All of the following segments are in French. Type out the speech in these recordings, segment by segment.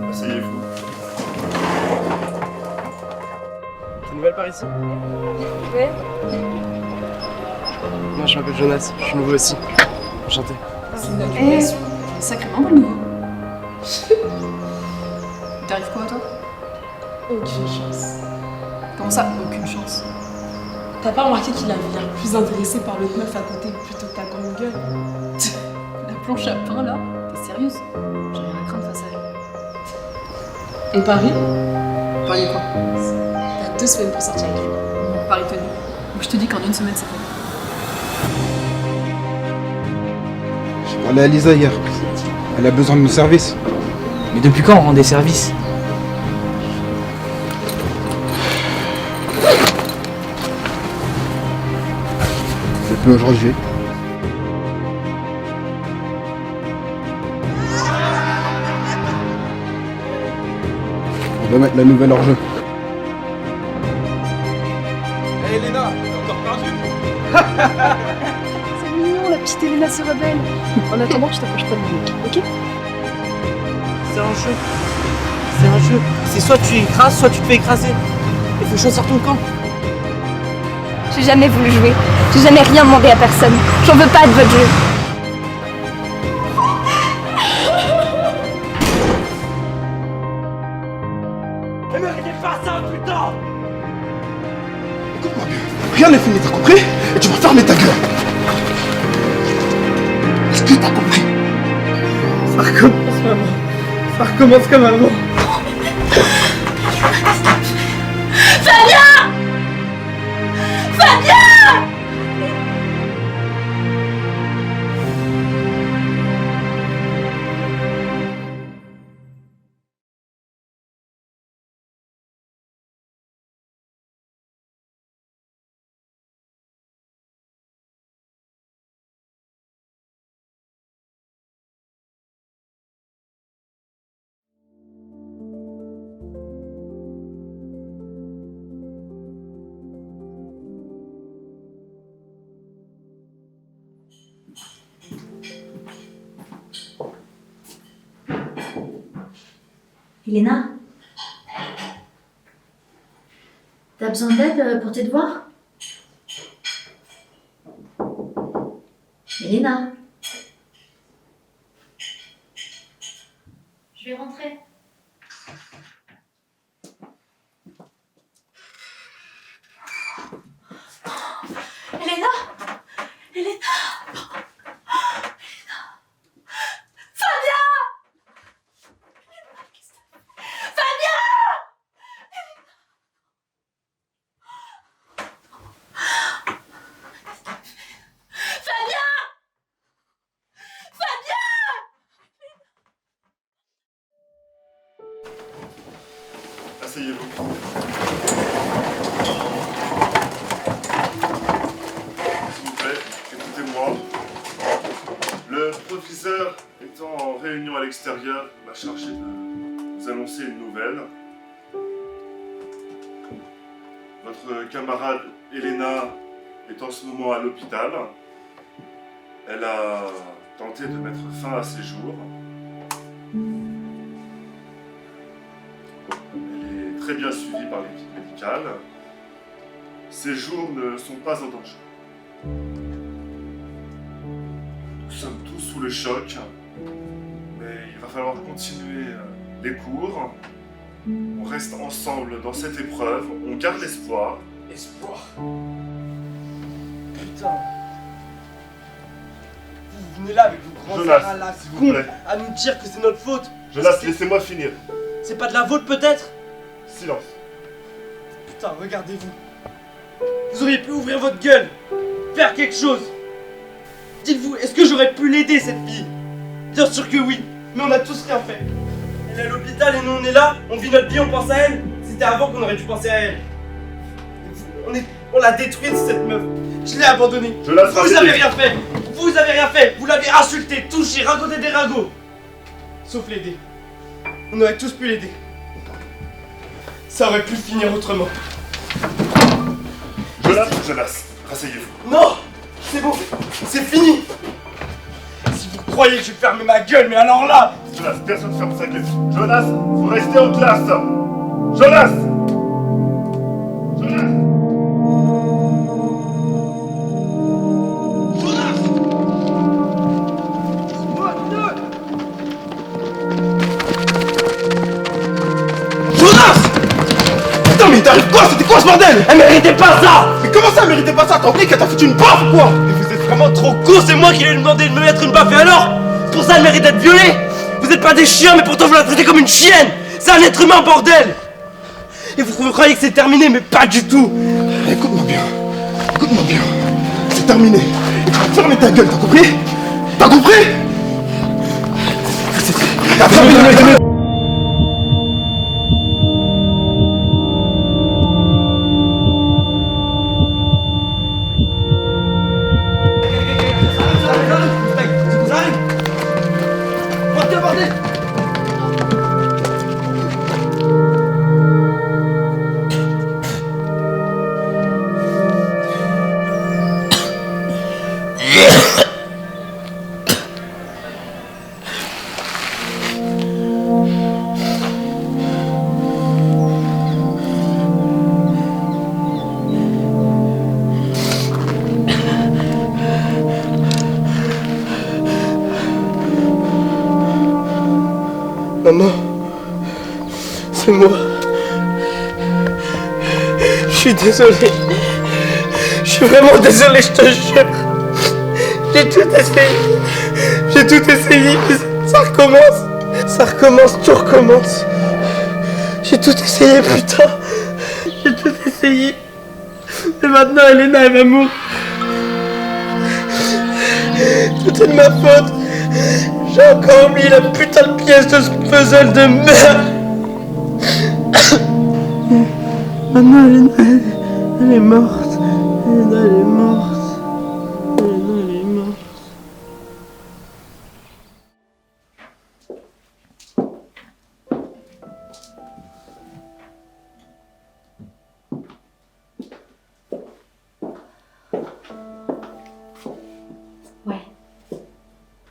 Asseyez-vous. T'es nouvelle par ici? Ouais. Moi je m'appelle Jonas, je suis nouveau aussi. Enchanté. C'est une accumulation. Sacrément bon niveau. T'arrives quoi, toi? Aucune chance. Comment ça, aucune chance? T'as pas remarqué qu'il avait l'air plus intéressé par l'autre meuf à côté plutôt que ta grande gueule? La planche à pain, là? T'es sérieuse? J'ai rien à craindre face à elle. Et Paris? Paris quoi? T'as 2 semaines pour sortir avec lui. Bon, Paris tenu. Moi, je te dis qu'en une semaine, c'est fait. J'ai parlé à Lisa hier. Elle a besoin de nos services. Mais depuis quand on rend des services? Depuis aujourd'hui. On va mettre la nouvelle hors jeu. Hé Elena, t'es encore perdue? C'est mignon, la petite Elena se rebelle. En attendant, je t'approche pas de mon mec, ok? C'est un jeu. C'est un jeu. C'est soit tu écrases, soit tu te fais écraser. Il faut choisir ton camp. J'ai jamais voulu jouer. J'ai jamais rien demandé à personne. J'en veux pas de votre jeu. Mais n'arrivez pas à ça, putain! Écoute-moi bien. Rien n'est fini, t'as compris? Et tu vas fermer ta gueule. Est-ce que t'as compris? Ça recommence maman. Ça recommence comme avant. Elena, t'as besoin d'aide pour tes devoirs? Elena, je vais rentrer. Elena! Elena! Asseyez-vous. S'il vous plaît, écoutez-moi. Le professeur étant en réunion à l'extérieur, m'a chargé de vous annoncer une nouvelle. Votre camarade Elena est en ce moment à l'hôpital. Elle a tenté de mettre fin à ses jours. Elle est très bien suivie par l'équipe médicale. Ses jours ne sont pas en danger. Nous sommes tous sous le choc, mais il va falloir continuer les cours. On reste ensemble dans cette épreuve, on garde espoir. Espoir. Putain. Vous venez là avec vos grands Jonas, frères là, s'il c'est vous con, plaît. à nous dire que c'est notre faute. Jonas, laissez-moi finir. C'est pas de la vôtre peut-être? Silence. Putain, regardez-vous. Vous auriez pu ouvrir votre gueule, faire quelque chose. Dites-vous, est-ce que j'aurais pu l'aider cette fille? Bien sûr que oui, mais on a tous rien fait. Elle est à l'hôpital et nous on est là, on vit notre vie, on pense à elle. C'était avant qu'on aurait dû penser à elle. On l'a détruite cette meuf. Je l'ai abandonnée. Vous avez rien fait. Vous avez rien fait. Vous l'avez insultée, touchée, raconté des ragots. Sauf l'aider. On aurait tous pu l'aider. Ça aurait pu finir autrement. Jonas, rasseyez-vous. Non! C'est bon, c'est fini! Si vous croyez que je vais fermer ma gueule, mais alors là, Jonas, personne ne ferme sa gueule. Jonas, vous restez en classe. Jonas. Jonas. Putain, mais il t'arrive quoi? C'était quoi ce bordel? Elle méritait pas ça! Mais comment ça, elle méritait pas ça? T'as oublié qu'elle t'a foutu une baffe ou quoi? Mais vous êtes vraiment trop con, c'est moi qui lui ai demandé de me mettre une baffe et alors? C'est pour ça elle mérite d'être violée? Vous êtes pas des chiens, mais pourtant vous la traitez comme une chienne! C'est un être humain, bordel! Et vous croyez que c'est terminé, mais pas du tout! Écoute-moi bien, c'est terminé. Et tu vas fermer ta gueule, t'as compris? T'as compris? T'as fermé ta gueule! Maman, c'est moi. Je suis désolé. Je suis vraiment désolé, je te jure. J'ai tout essayé, mais ça recommence, tout recommence. J'ai tout essayé, putain. J'ai tout essayé. Et maintenant, Elena, elle va mourir. Tout est de ma faute. J'ai encore oublié la putain de pièce de ce puzzle de merde. Maintenant, Elena, elle est morte. Elena, elle est morte. Ouais.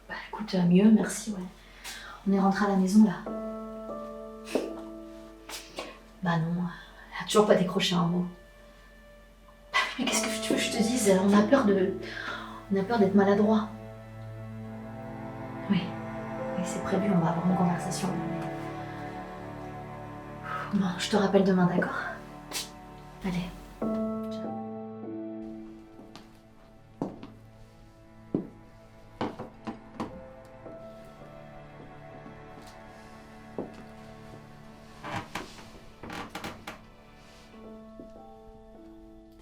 Bah écoute, mieux, merci, ouais. On est rentré à la maison, là. Bah non, elle a toujours pas décroché un mot. Bah oui, mais qu'est-ce que tu veux que je te dise? On a peur d'être maladroit. Oui, c'est prévu, on va avoir une conversation. Bon, je te rappelle demain, d'accord? Allez.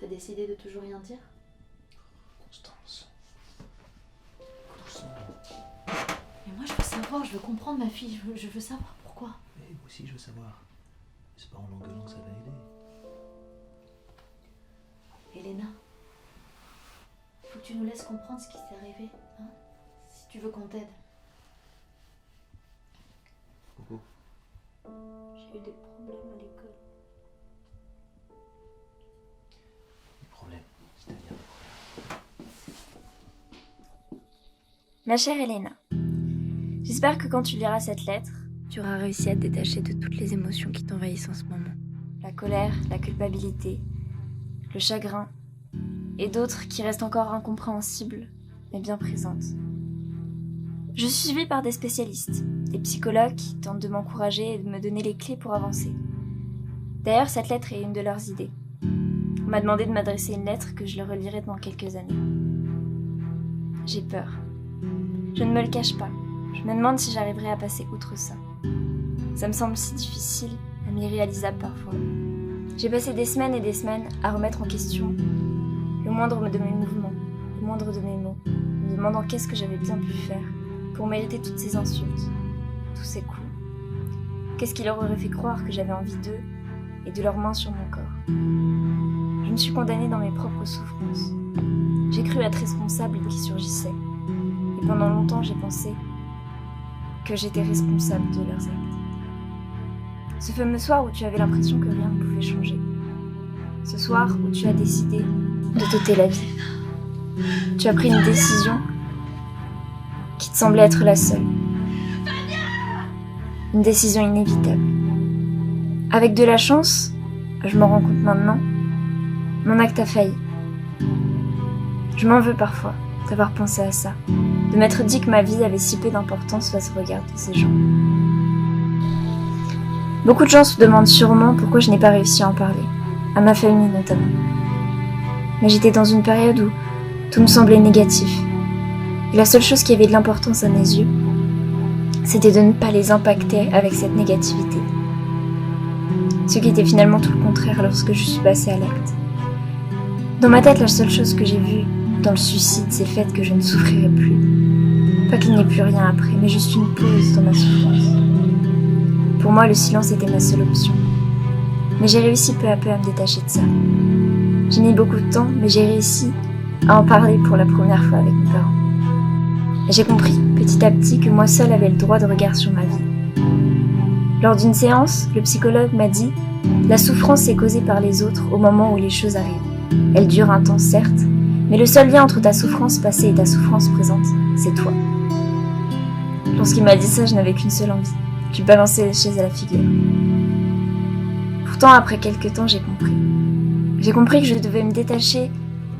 T'as décidé de toujours rien dire? Constance. Mais moi je veux savoir, je veux comprendre ma fille, je veux savoir pourquoi. Mais moi aussi je veux savoir. C'est pas en l'engueulant que ça va aider. Elena, faut que tu nous laisses comprendre ce qui s'est arrivé, hein? Si tu veux qu'on t'aide. Coco. J'ai eu des problèmes à l'école. Des problèmes, c'est-à-dire Ma chère Elena, j'espère que quand tu liras cette lettre, tu auras réussi à te détacher de toutes les émotions qui t'envahissent en ce moment. La colère, la culpabilité, le chagrin, et d'autres qui restent encore incompréhensibles, mais bien présentes. Je suis suivie par des spécialistes, des psychologues qui tentent de m'encourager et de me donner les clés pour avancer. D'ailleurs, cette lettre est une de leurs idées. On m'a demandé de m'adresser une lettre que je leur relirai dans quelques années. J'ai peur. Je ne me le cache pas. Je me demande si j'arriverai à passer outre ça. Ça me semble si difficile, même irréalisable parfois. J'ai passé des semaines et des semaines à remettre en question le moindre de mes mouvements, le moindre de mes mots, me demandant qu'est-ce que j'avais bien pu faire pour mériter toutes ces insultes, tous ces coups. Qu'est-ce qui leur aurait fait croire que j'avais envie d'eux et de leurs mains sur mon corps. Je me suis condamnée dans mes propres souffrances. J'ai cru être responsable qui surgissait. Et pendant longtemps, j'ai pensé que j'étais responsable de leurs actes. Ce fameux soir où tu avais l'impression que rien ne pouvait changer. Ce soir où tu as décidé de t'ôter la vie. Tu as pris une décision qui te semblait être la seule. Une décision inévitable. Avec de la chance, je m'en rends compte maintenant, mon acte a failli. Je m'en veux parfois d'avoir pensé à ça, de m'être dit que ma vie avait si peu d'importance face au regard de ces gens. Beaucoup de gens se demandent sûrement pourquoi je n'ai pas réussi à en parler, à ma famille notamment. Mais j'étais dans une période où tout me semblait négatif. Et la seule chose qui avait de l'importance à mes yeux, c'était de ne pas les impacter avec cette négativité. Ce qui était finalement tout le contraire lorsque je suis passée à l'acte. Dans ma tête, la seule chose que j'ai vue dans le suicide, c'est le fait que je ne souffrirai plus. Pas qu'il n'y ait plus rien après, mais juste une pause dans ma souffrance. Pour moi, le silence était ma seule option. Mais j'ai réussi peu à peu à me détacher de ça. J'ai mis beaucoup de temps, mais j'ai réussi à en parler pour la première fois avec mes parents. Et j'ai compris, petit à petit, que moi seule avais le droit de regard sur ma vie. Lors d'une séance, le psychologue m'a dit « La souffrance est causée par les autres au moment où les choses arrivent. Elle dure un temps, certes, mais le seul lien entre ta souffrance passée et ta souffrance présente, c'est toi. » Lorsqu'il m'a dit ça, je n'avais qu'une seule envie. Je balançais les chaises à la figure. Pourtant, après quelques temps, j'ai compris. J'ai compris que je devais me détacher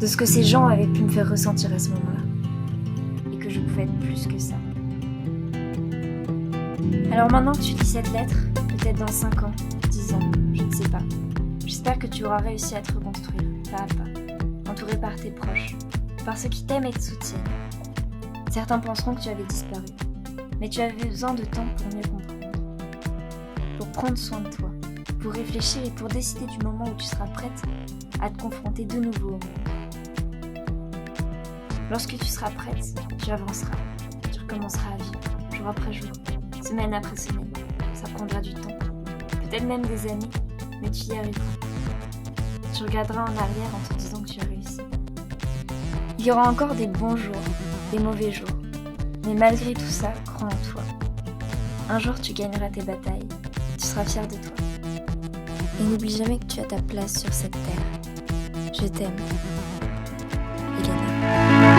de ce que ces gens avaient pu me faire ressentir à ce moment-là. Et que je pouvais être plus que ça. Alors maintenant que tu lis cette lettre, peut-être dans 5 ans, 10 ans, je ne sais pas. J'espère que tu auras réussi à te reconstruire, pas à pas, entouré par tes proches, par ceux qui t'aiment et te soutiennent. Certains penseront que tu avais disparu, mais tu avais besoin de temps pour mieux comprendre, pour prendre soin de toi, pour réfléchir et pour décider du moment où tu seras prête à te confronter de nouveau au monde. Lorsque tu seras prête, tu avanceras, tu recommenceras à vivre, jour après jour, semaine après semaine. Ça prendra du temps, peut-être même des années, mais tu y arriveras. Tu regarderas en arrière en te disant que tu as réussi. Il y aura encore des bons jours, des mauvais jours, mais malgré tout ça, crois en toi. Un jour tu gagneras tes batailles, tu seras fier de toi. Et n'oublie jamais que tu as ta place sur cette terre. Je t'aime. Elena.